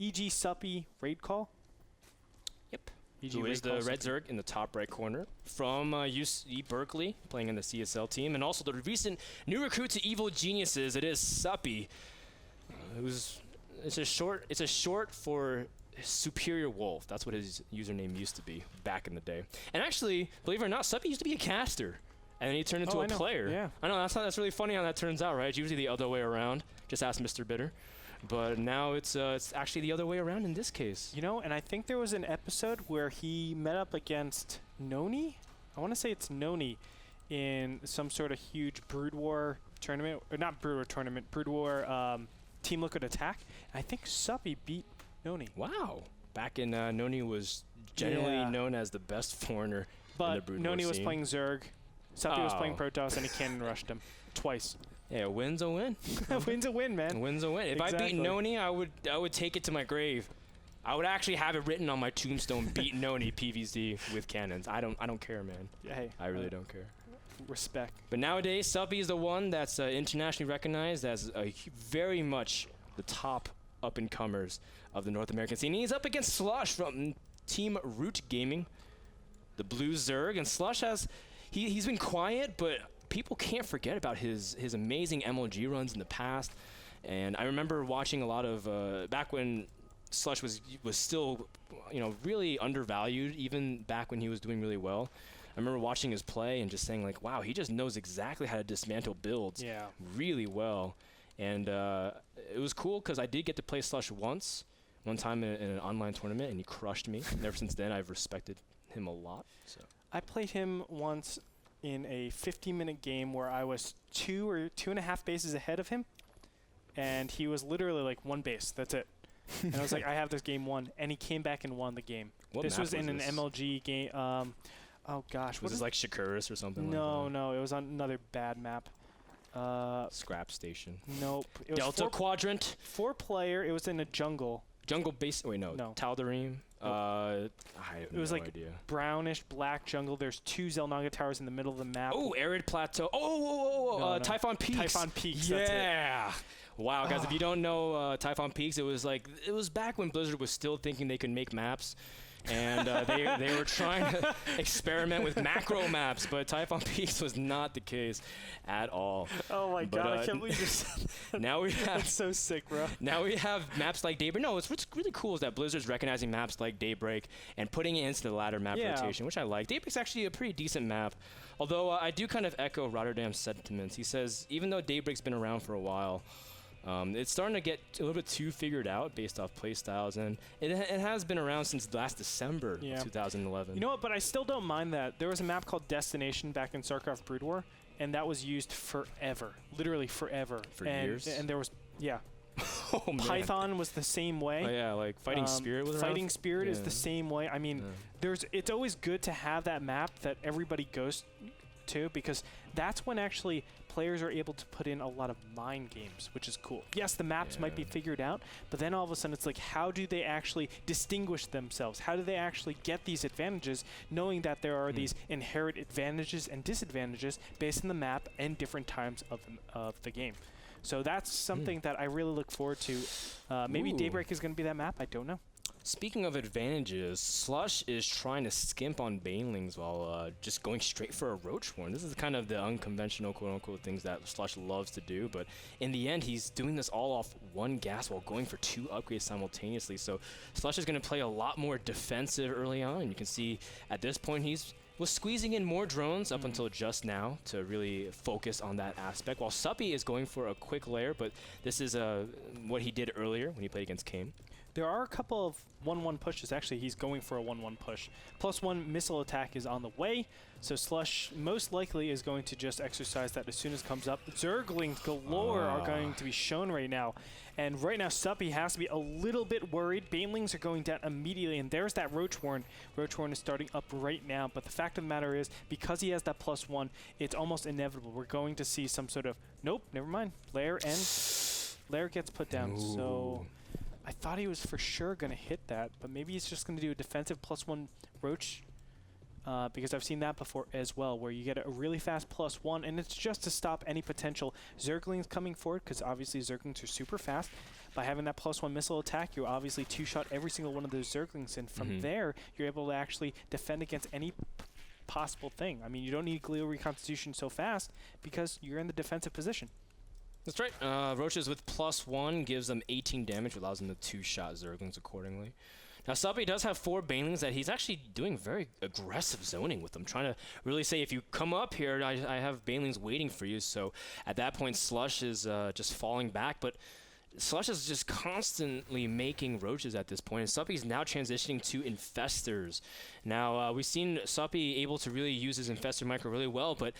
E.G. Suppy raid call. Yep. E.G. Who is the call red Suppy. Zerg in the top right corner from UC Berkeley, playing in the CSL team, and also the recent new recruit to Evil Geniuses. It is Suppy, it's a short for Superior Wolf. That's what his username used to be back in the day. And actually, believe it or not, Suppy used to be a caster, and then he turned into a player. Yeah. I know that's really funny how that turns out, right? It's usually the other way around. Just ask Mr. Bitter. But now it's actually the other way around in this case. You know, and I think there was an episode where he met up against Noni. I want to say it's Noni in some sort of huge Brood War tournament, or not Brood War tournament, Brood War Team Liquid Attack. And I think Suppy beat Noni. Wow. Back in Noni was generally known as the best foreigner in the Brood War Noni was scene. playing Zerg. Suppy was playing Protoss, and he cannon rushed him twice. Yeah, a win's a win. A win's a win, man. A win's a win. If I beat Noni, I would take it to my grave. I would actually have it written on my tombstone: beat Noni PvZ with cannons. I don't care, man. Hey, I really don't care. Respect. But nowadays, Suppy is the one that's internationally recognized as very much the top up-and-comers of the North American scene. He's up against Slush from Team Root Gaming, the Blue Zerg, and Slush he's been quiet, but people can't forget about his amazing MLG runs in the past. And I remember watching a lot of back when Slush was still, really undervalued, even back when he was doing really well. I remember watching his play and just saying, like, wow, he just knows exactly how to dismantle builds really well. And it was cool because I did get to play Slush one time in an online tournament, and he crushed me. And ever since then, I've respected him a lot. So I played him once in a 50-minute game where I was 2 or 2.5 bases ahead of him, and he was literally like 1 base. That's it. And I was like, I have this game won, and he came back and won the game. This was in an MLG game. Oh gosh, was this like Shakuris or something? No, no, it was on another bad map. Scrap Station. Nope. It was Delta Quadrant. 4-player. It was in a jungle. Jungle base. Wait, no. Tal'Darim. I have no idea. Brownish black jungle. There's 2 Xel'Naga towers in the middle of the map. Oh, Arid Plateau. Typhon Peaks. Typhon Peaks. Yeah. That's it. Wow, guys, if you don't know Typhon Peaks, it was back when Blizzard was still thinking they could make maps. And they were trying to experiment with macro maps, but Typhon Peaks was not the case at all. Oh my god, I can't believe you said that. Now we have That's so sick, bro. Now we have maps like Daybreak. No, what's really cool is that Blizzard's recognizing maps like Daybreak and putting it into the ladder map rotation, which I like. Daybreak's actually a pretty decent map, although I do kind of echo Rotterdam's sentiments. He says even though Daybreak's been around for a while, it's starting to get a little bit too figured out based off playstyles, and it has been around since last December of 2011. You know what, but I still don't mind that. There was a map called Destination back in StarCraft Brood War, and that was used forever. Literally forever. For years? And there was, Oh, man. Python was the same way. Oh, yeah, like Fighting Spirit was around? Fighting Spirit is the same way. I mean, it's always good to have that map that everybody goes to, because that's when actually players are able to put in a lot of mind games, which is cool. Yes, the maps might be figured out, but then all of a sudden it's like, how do they actually distinguish themselves? How do they actually get these advantages, knowing that there are these inherent advantages and disadvantages based on the map and different times of the game? So that's something that I really look forward to. Maybe Daybreak is going to be that map. I don't know. Speaking of advantages, Slush is trying to skimp on Banelings while just going straight for a Roachborn. This is kind of the unconventional, quote-unquote, things that Slush loves to do, but in the end, he's doing this all off 1 gas while going for 2 upgrades simultaneously. So Slush is going to play a lot more defensive early on, and you can see at this point was squeezing in more drones up until just now to really focus on that aspect, while Suppy is going for a quick lair, but this is what he did earlier when he played against Kame. There are a couple of 1-1 pushes. Actually, he's going for a 1-1 push. +1 missile attack is on the way, so Slush most likely is going to just exercise that as soon as it comes up. Zerglings galore are going to be shown right now. And right now, Suppy has to be a little bit worried. Banelings are going down immediately, and there's that Roachborn. Roachborn is starting up right now, but the fact of the matter is, because he has that +1, it's almost inevitable. We're going to see some sort of, nope, never mind. Lair gets put down, so I thought he was for sure going to hit that, but maybe he's just going to do a defensive +1 Roach. because I've seen that before as well, where you get a really fast +1, and it's just to stop any potential Zerglings coming forward, because obviously Zerglings are super fast. By having that +1 missile attack, you obviously two-shot every single one of those Zerglings, and from there, you're able to actually defend against any possible thing. I mean, you don't need Glial Reconstitution so fast, because you're in the defensive position. That's right. Roaches with +1 gives them 18 damage, allows them to two-shot Zerglings accordingly. Now, Suppy does have 4 Banelings that he's actually doing very aggressive zoning with them, trying to really say, if you come up here, I have Banelings waiting for you. So at that point, Slush is just falling back, but Slush is just constantly making Roaches at this point, and Suppy's now transitioning to Infestors. Now, we've seen Suppy able to really use his Infestor micro really well, but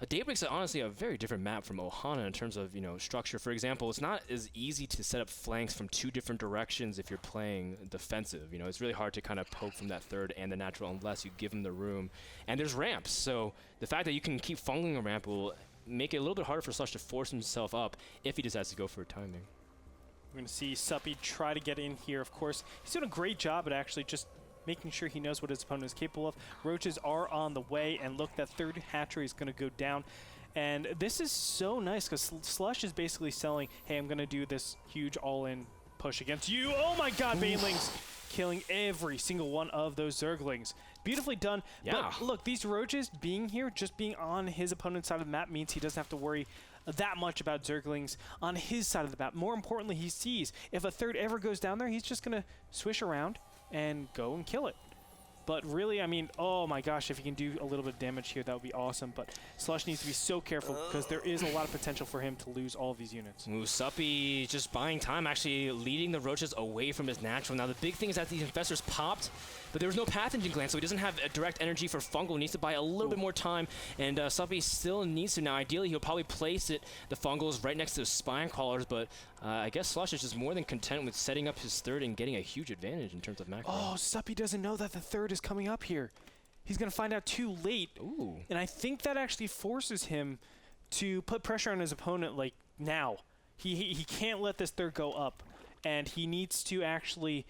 Daybreak's honestly a very different map from Ohana in terms of, structure. For example, it's not as easy to set up flanks from 2 different directions if you're playing defensive. It's really hard to kind of poke from that third and the natural unless you give them the room. And there's ramps, so the fact that you can keep fungling a ramp will make it a little bit harder for Slush to force himself up if he decides to go for a timing. We're going to see Suppy try to get in here. Of course, he's doing a great job at actually just making sure he knows what his opponent is capable of. Roaches are on the way, and look, that third hatchery is going to go down. And this is so nice, because Slush is basically selling, hey, I'm going to do this huge all-in push against you. Oh my god, Banelings killing every single one of those Zerglings. Beautifully done. Yeah. But look, these Roaches being here, just being on his opponent's side of the map, means he doesn't have to worry that much about Zerglings on his side of the map. More importantly, he sees if a third ever goes down there, he's just going to swish around and go and kill it. But really, I mean, oh my gosh, if he can do a little bit of damage here, that would be awesome. But Slush needs to be so careful, because there is a lot of potential for him to lose all of these units. Ooh, Suppy just buying time, actually leading the Roaches away from his natural. Now, the big thing is that these Infestors popped, but there was no pathogen gland, so he doesn't have a direct energy for fungal. He needs to buy a little bit more time, and Suppy still needs to. Now, ideally, he'll probably place the fungals right next to the spine crawlers, but I guess Slush is just more than content with setting up his third and getting a huge advantage in terms of macro. Oh, Suppy doesn't know that the third is coming up here. He's going to find out too late. Ooh. And I think that actually forces him to put pressure on his opponent, like, now. He can't let this third go up, and he needs to actually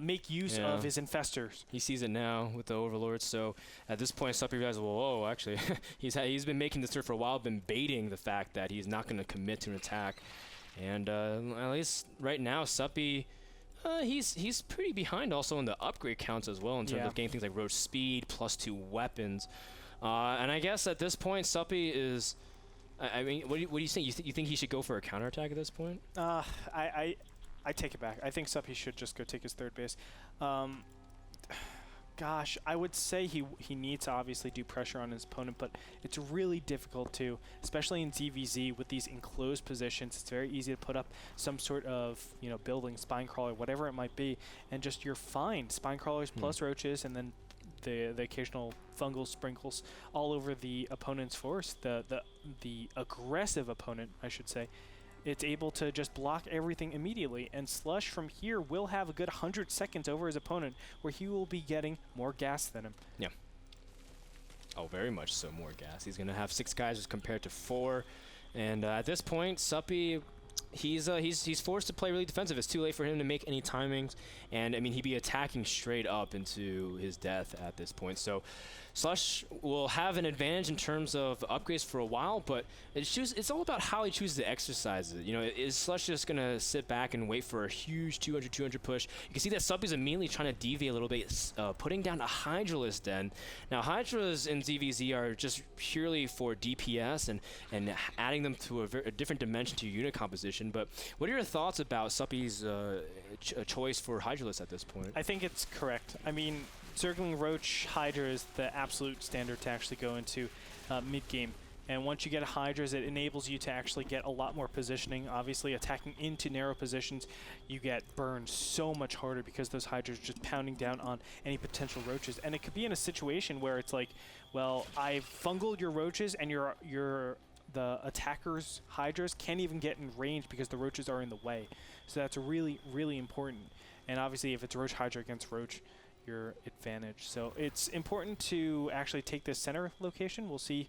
make use of his Infestors. He sees it now with the Overlords, so at this point, Suppy realizes, well, whoa, actually, he's been making this third for a while, been baiting the fact that he's not going to commit to an attack. And at least right now, Suppy, he's pretty behind also in the upgrade counts as well in terms of getting things like Roach Speed, +2 weapons. And I guess at this point, Suppy is... I mean, what do you think? You think he should go for a counterattack at this point? I take it back. I think Suppy should just go take his third base. Gosh, I would say he needs to obviously do pressure on his opponent, but it's really difficult to, especially in ZVZ with these enclosed positions. It's very easy to put up some sort of building, spine crawler, whatever it might be, and just you're fine. Spine crawlers plus Roaches, and then the occasional fungal sprinkles all over the opponent's force. The aggressive opponent, I should say. It's able to just block everything immediately, and Slush from here will have a good 100 seconds over his opponent, where he will be getting more gas than him. Yeah. Oh, very much so, more gas. He's going to have 6 guys as compared to 4, and at this point, Suppy, he's forced to play really defensive. It's too late for him to make any timings, and I mean, he'd be attacking straight up into his death at this point. So Slush will have an advantage in terms of upgrades for a while, but it's all about how he chooses to exercise it. Is Slush just going to sit back and wait for a huge 200 push? You can see that Suppy's immediately trying to deviate a little bit, putting down a Hydralisk Den. Now, Hydras in ZVZ are just purely for DPS and adding them to a different dimension to your unit composition, but what are your thoughts about Suppy's choice for Hydralisk at this point? I think it's correct. I mean, Zergling Roach Hydra is the absolute standard to actually go into mid-game. And once you get Hydras, it enables you to actually get a lot more positioning. Obviously, attacking into narrow positions, you get burned so much harder because those Hydras are just pounding down on any potential Roaches. And it could be in a situation where it's like, well, I've fungled your Roaches, and the attacker's Hydras can't even get in range because the Roaches are in the way. So that's really, really important. And obviously, if it's Roach Hydra against Roach, your advantage. So it's important to actually take this center location. We'll see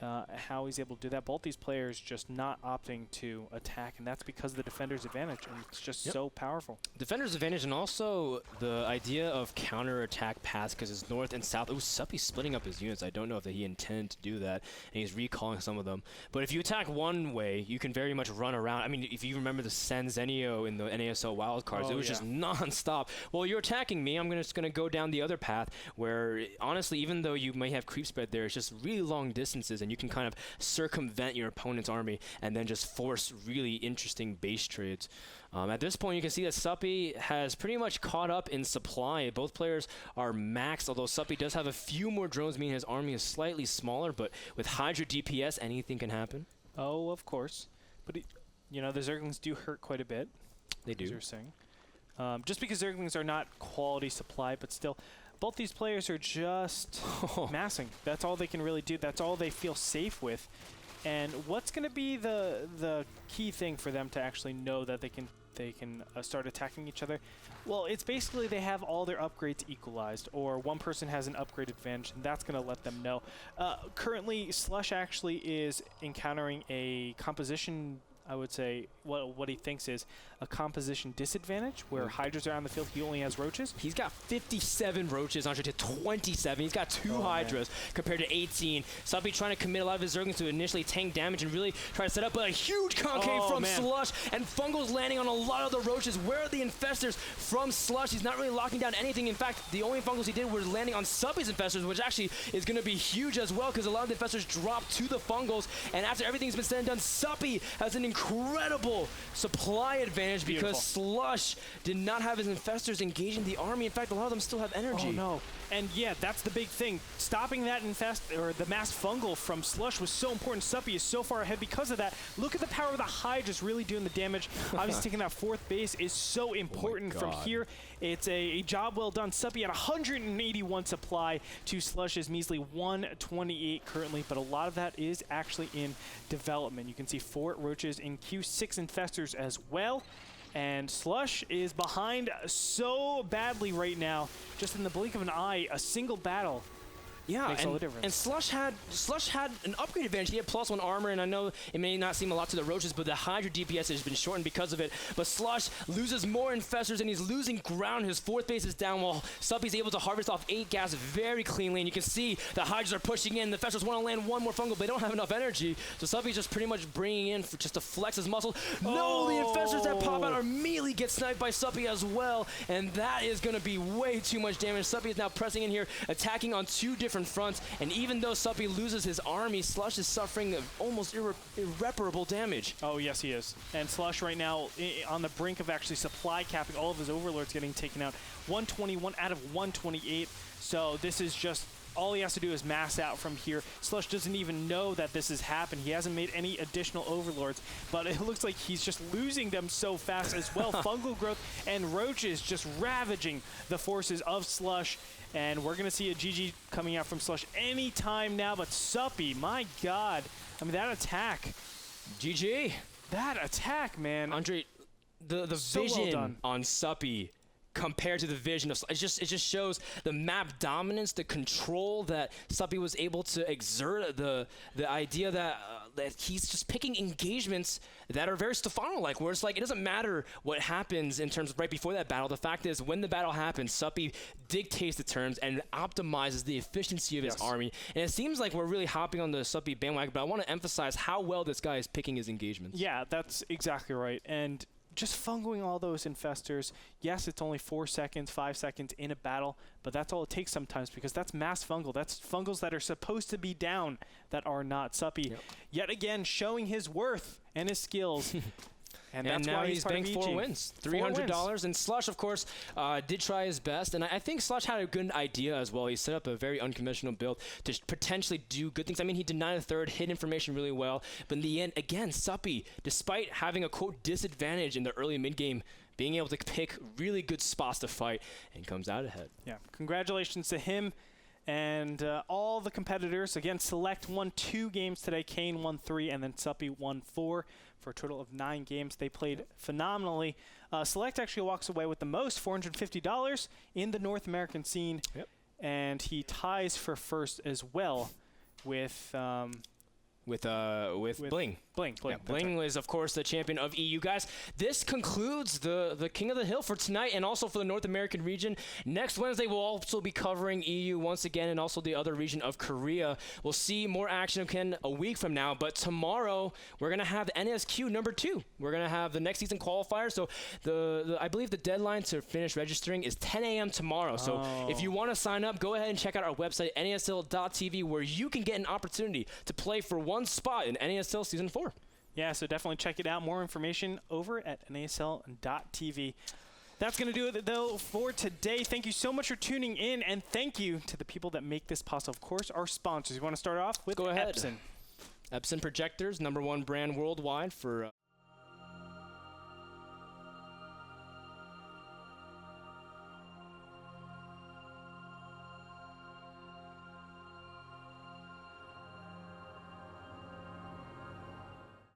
how he's able to do that. Both these players just not opting to attack, and that's because of the defender's advantage, and it's just so powerful. Defender's advantage, and also the idea of counter-attack paths, because it's north and south. Ooh, Suppy splitting up his units. I don't know if he intended to do that, and he's recalling some of them. But if you attack one way, you can very much run around. I mean, if you remember the Senzenio in the NASL wildcards, it was just non-stop. Well, you're attacking me, I'm just going to go down the other path, where, honestly, even though you may have creep spread there, it's just really long distances, and you can kind of circumvent your opponent's army and then just force really interesting base trades. At this point, you can see that Suppy has pretty much caught up in supply. Both players are maxed, although Suppy does have a few more drones, meaning his army is slightly smaller, but with Hydra DPS, anything can happen. Oh, of course. But, you know, the Zerglings do hurt quite a bit. They do. As you're saying. Just because Zerglings are not quality supply, but still, both these players are just massing. That's all they can really do. That's all they feel safe with. And what's going to be the key thing for them to actually know that they can start attacking each other? Well, it's basically they have all their upgrades equalized, or one person has an upgrade advantage, and that's going to let them know. Currently, Slush actually is encountering a composition, I would say, what he thinks is a composition disadvantage, where Hydras are on the field, he only has Roaches. He's got 57 Roaches, Andre to 27. He's got 2 Hydras compared to 18. Suppy trying to commit a lot of his Zerglings to initially tank damage and really try to set up a huge concave from Slush, and Fungal's landing on a lot of the Roaches. Where are the Infestors from Slush? He's not really locking down anything. In fact, the only Fungals he did was landing on Suppy's Infestors, which actually is going to be huge as well, because a lot of the Infestors drop to the Fungals, and after everything's been said and done, Suppy has an incredible supply advantage because Slush did not have his Infestors engaging the army. In fact, a lot of them still have energy. Oh, no. And yeah, that's the big thing. Stopping that the mass fungal from Slush was so important. Suppy is so far ahead because of that. Look at the power of the Hydras really doing the damage. Obviously, taking that 4th base is so important from here. It's a job well done. Suppy at 181 supply to Slush's measly 128 currently, but a lot of that is actually in development. You can see 4 Roaches in queue, 6 Infestors as well. And Slush is behind so badly right now. Just in the blink of an eye, a single battle makes all the difference. And Slush had an upgrade advantage. He had +1 armor, and I know it may not seem a lot to the Roaches, but the Hydra DPS has been shortened because of it. But Slush loses more Infestors, and he's losing ground. His 4th base is down, while Suppy's able to harvest off 8 gas very cleanly. And you can see the Hydras are pushing in. The Infestors want to land 1 more Fungal, but they don't have enough energy. So Suppy's just pretty much bringing in just to flex his muscle. No, the Infestors that pop out immediately get sniped by Suppy as well, and that is going to be way too much damage. Suppy is now pressing in here, attacking on 2 different fronts, and even though Suppy loses his army, Slush is suffering almost irreparable damage. Oh, yes, he is. And Slush right now on the brink of actually supply capping, all of his overlords getting taken out. 121 out of 128. So this is just all he has to do is mass out from here. Slush doesn't even know that this has happened. He hasn't made any additional overlords, but it looks like he's just losing them so fast as well. Fungal growth and Roaches just ravaging the forces of Slush. And we're going to see a GG coming out from Slush anytime now. But Suppy, my God. I mean, that attack. GG. That attack, man. Andre, the so vision well done on Suppy compared to the vision of it just shows the map dominance, the control that Suppy was able to exert, the idea that he's just picking engagements that are very Stefano-like, where it's like it doesn't matter what happens in terms of right before that battle. The fact is, when the battle happens, Suppy dictates the terms and optimizes the efficiency of his army. And it seems like we're really hopping on the Suppy bandwagon, but I want to emphasize how well this guy is picking his engagements. Yeah, that's exactly right. And just fungaling all those Infestors. Yes, it's only 4 seconds, 5 seconds in a battle, but that's all it takes sometimes, because that's mass fungal. That's Fungals that are supposed to be down that are not. Suppy, yet again, showing his worth and his skills. And that's now why he's banked 4 wins, $300. And Slush, of course, did try his best. And I think Slush had a good idea as well. He set up a very unconventional build to potentially do good things. I mean, he denied a third, hid information really well. But in the end, again, Suppy, despite having a, quote, disadvantage in the early mid-game, being able to pick really good spots to fight, and comes out ahead. Yeah, congratulations to him. And all the competitors. Again, Select won 2 games today. Kane won 3, and then Suppy won 4 for a total of 9 games. They played phenomenally. Select actually walks away with the most, $450 in the North American scene. And he ties for first as well with with Bling. Bling. Yeah, Bling is, of course, the champion of EU. Guys, this concludes the King of the Hill for tonight and also for the North American region. Next Wednesday, we'll also be covering EU once again and also the other region of Korea. We'll see more action again a week from now, but tomorrow we're going to have the NSQ number 2. We're going to have the next season qualifier. So I believe the deadline to finish registering is 10 a.m. tomorrow. So if you want to sign up, go ahead and check out our website, NASL.tv, where you can get an opportunity to play for one spot in NASL Season 4. Yeah, so definitely check it out. More information over at NASL.tv. That's going to do it, though, for today. Thank you so much for tuning in, and thank you to the people that make this possible. Of course, our sponsors. You want to start off with Go ahead. Epson. Epson Projectors, #1 brand worldwide for